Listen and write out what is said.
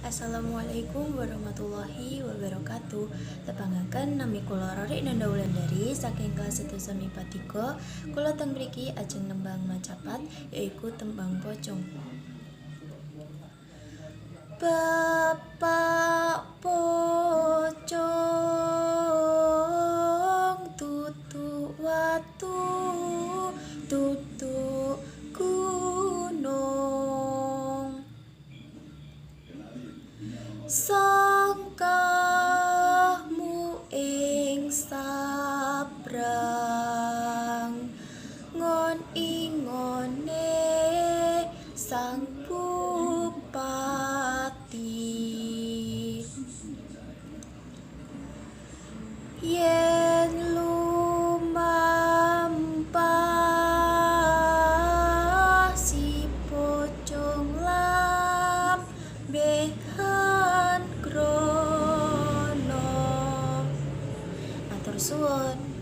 Assalamualaikum warahmatullahi wabarakatuh. Tepangaken nami kula Rorik Nanda Wulandari saking kelas 1 semi 3. Kula teng mriki ajeng nembang macapat yaiku tembang pocong. Bapak pocong tutu watu tutu gunung sangkahmu ing sabrang ngon ingone sang bupati yen lumampah si pocong lambehan krono. Matur suwun.